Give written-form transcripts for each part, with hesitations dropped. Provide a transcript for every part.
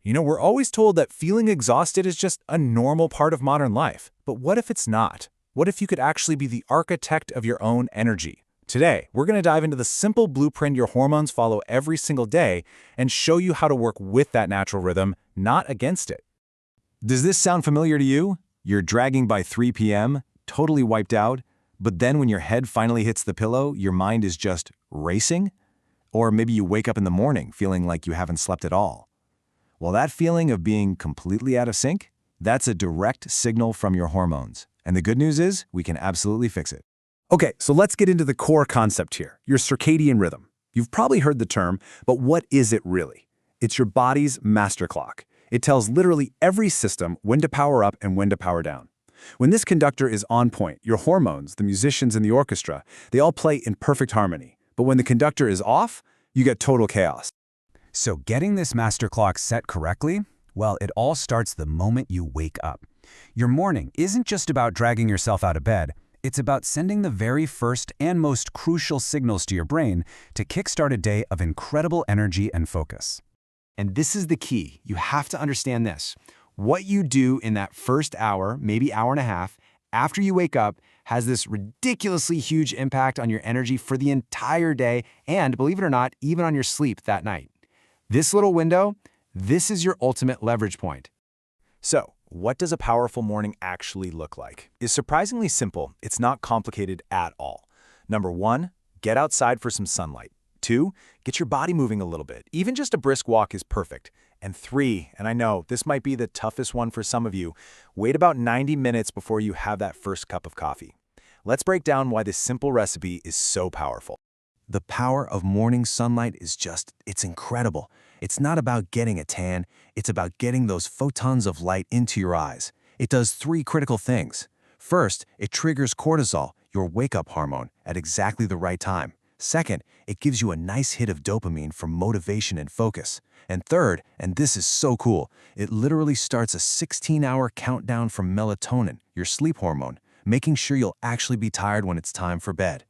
We're always told that feeling exhausted is just a normal part of modern life. But what if it's not? What if you could actually be the architect of your own energy? Today, we're going to dive into the simple blueprint your hormones follow every single day and show you how to work with that natural rhythm, not against it. Does this sound familiar to you? You're dragging by 3 p.m., totally wiped out, but then when your head finally hits the pillow, your mind is just racing? Or maybe you wake up in the morning feeling like you haven't slept at all. Well, that feeling of being completely out of sync, that's a direct signal from your hormones. And the good news is, we can absolutely fix it. Okay, so let's get into the core concept here, your circadian rhythm. You've probably heard the term, but what is it really? It's your body's master clock. It tells literally every system when to power up and when to power down. When this conductor is on point, your hormones, the musicians in the orchestra, they all play in perfect harmony. But when the conductor is off, you get total chaos. So getting this master clock set correctly? Well, it all starts the moment you wake up. Your morning isn't just about dragging yourself out of bed. It's about sending the very first and most crucial signals to your brain to kickstart a day of incredible energy and focus. And this is the key. You have to understand this. What you do in that first hour, maybe hour and a half, after you wake up, has this ridiculously huge impact on your energy for the entire day and, believe it or not, even on your sleep that night. This little window, this is your ultimate leverage point. So, what does a powerful morning actually look like? It's surprisingly simple. It's not complicated at all. Number 1, get outside for some sunlight. 2, get your body moving a little bit. Even just a brisk walk is perfect. And 3, and I know this might be the toughest one for some of you, wait about 90 minutes before you have that first cup of coffee. Let's break down why this simple recipe is so powerful. The power of morning sunlight is it's incredible. It's not about getting a tan, it's about getting those photons of light into your eyes. It does 3 critical things. First, it triggers cortisol, your wake-up hormone, at exactly the right time. Second, it gives you a nice hit of dopamine for motivation and focus. And third, and this is so cool, it literally starts a 16-hour countdown from melatonin, your sleep hormone, making sure you'll actually be tired when it's time for bed.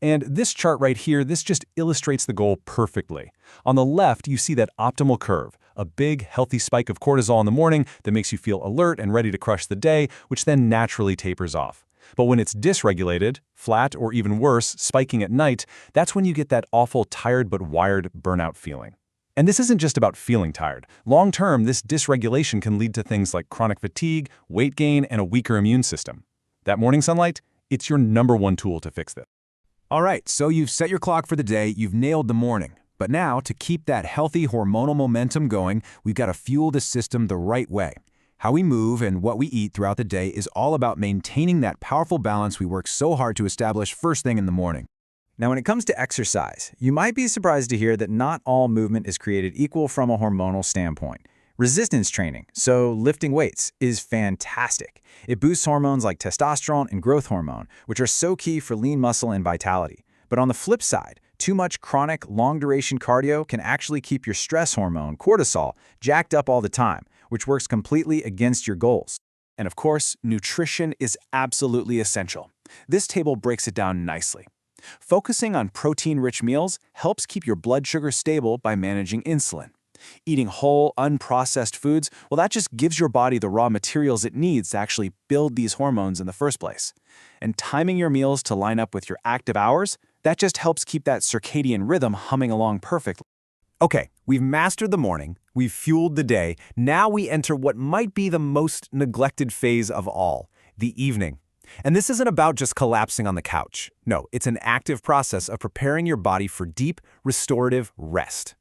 And this chart right here, this just illustrates the goal perfectly. On the left, you see that optimal curve, a big, healthy spike of cortisol in the morning that makes you feel alert and ready to crush the day, which then naturally tapers off. But when it's dysregulated, flat, or even worse, spiking at night, that's when you get that awful tired but wired burnout feeling. And this isn't just about feeling tired. Long-term, this dysregulation can lead to things like chronic fatigue, weight gain, and a weaker immune system. That morning sunlight, it's your #1 tool to fix this. All right, so you've set your clock for the day, you've nailed the morning. But now, to keep that healthy hormonal momentum going, we've got to fuel the system the right way. How we move and what we eat throughout the day is all about maintaining that powerful balance we work so hard to establish first thing in the morning. Now, when it comes to exercise, you might be surprised to hear that not all movement is created equal from a hormonal standpoint. Resistance training, so lifting weights, is fantastic. It boosts hormones like testosterone and growth hormone, which are so key for lean muscle and vitality. But on the flip side, too much chronic, long-duration cardio can actually keep your stress hormone, cortisol, jacked up all the time, which works completely against your goals. And of course, nutrition is absolutely essential. This table breaks it down nicely. Focusing on protein-rich meals helps keep your blood sugar stable by managing insulin. Eating whole, unprocessed foods, well, that just gives your body the raw materials it needs to actually build these hormones in the first place. And timing your meals to line up with your active hours, that just helps keep that circadian rhythm humming along perfectly. Okay, we've mastered the morning, we've fueled the day, now we enter what might be the most neglected phase of all, the evening. And this isn't about just collapsing on the couch. No, it's an active process of preparing your body for deep, restorative rest.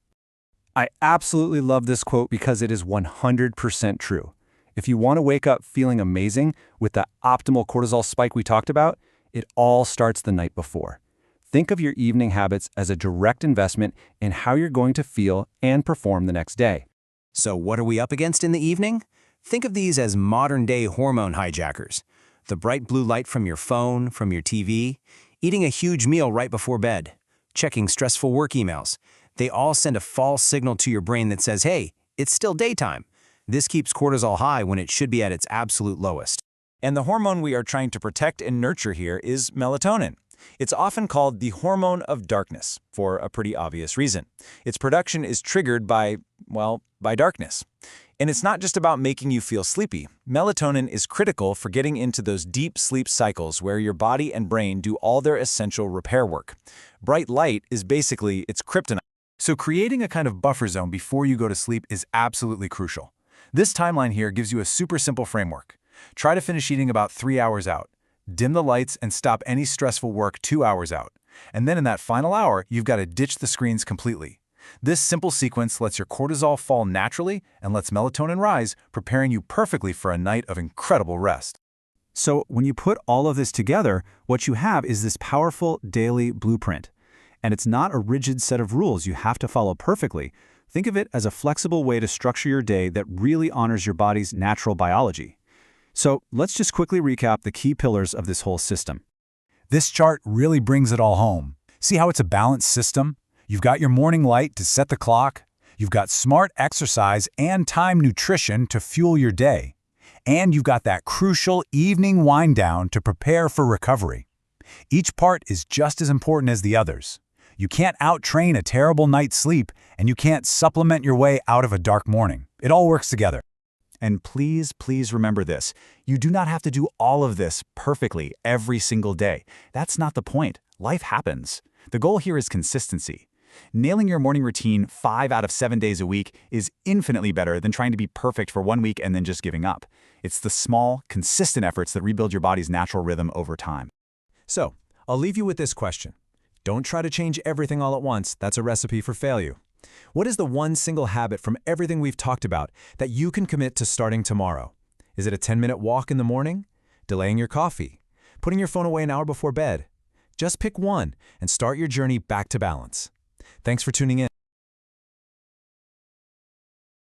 I absolutely love this quote because it is 100% true. If you want to wake up feeling amazing with the optimal cortisol spike we talked about, it all starts the night before. Think of your evening habits as a direct investment in how you're going to feel and perform the next day. So what are we up against in the evening? Think of these as modern-day hormone hijackers. The bright blue light from your phone, from your TV, eating a huge meal right before bed, checking stressful work emails. They all send a false signal to your brain that says, hey, it's still daytime. This keeps cortisol high when it should be at its absolute lowest. And the hormone we are trying to protect and nurture here is melatonin. It's often called the hormone of darkness, for a pretty obvious reason. Its production is triggered by, well, by darkness. And it's not just about making you feel sleepy. Melatonin is critical for getting into those deep sleep cycles where your body and brain do all their essential repair work. Bright light is basically its kryptonite. So creating a kind of buffer zone before you go to sleep is absolutely crucial. This timeline here gives you a super simple framework. Try to finish eating about 3 hours out. Dim the lights and stop any stressful work 2 hours out. And then in that final hour, you've got to ditch the screens completely. This simple sequence lets your cortisol fall naturally and lets melatonin rise, preparing you perfectly for a night of incredible rest. So when you put all of this together, what you have is this powerful daily blueprint. And it's not a rigid set of rules you have to follow perfectly. Think of it as a flexible way to structure your day that really honors your body's natural biology. So let's just quickly recap the key pillars of this whole system. This chart really brings it all home. See how it's a balanced system? You've got your morning light to set the clock. You've got smart exercise and time nutrition to fuel your day. And you've got that crucial evening wind down to prepare for recovery. Each part is just as important as the others. You can't out-train a terrible night's sleep, and you can't supplement your way out of a dark morning. It all works together. And please, please remember this. You do not have to do all of this perfectly every single day. That's not the point. Life happens. The goal here is consistency. Nailing your morning routine 5 out of 7 days a week is infinitely better than trying to be perfect for 1 week and then just giving up. It's the small, consistent efforts that rebuild your body's natural rhythm over time. So, I'll leave you with this question. Don't try to change everything all at once. That's a recipe for failure. What is the one single habit from everything we've talked about that you can commit to starting tomorrow? Is it a 10-minute walk in the morning? Delaying your coffee? Putting your phone away an hour before bed? Just pick one and start your journey back to balance. Thanks for tuning in.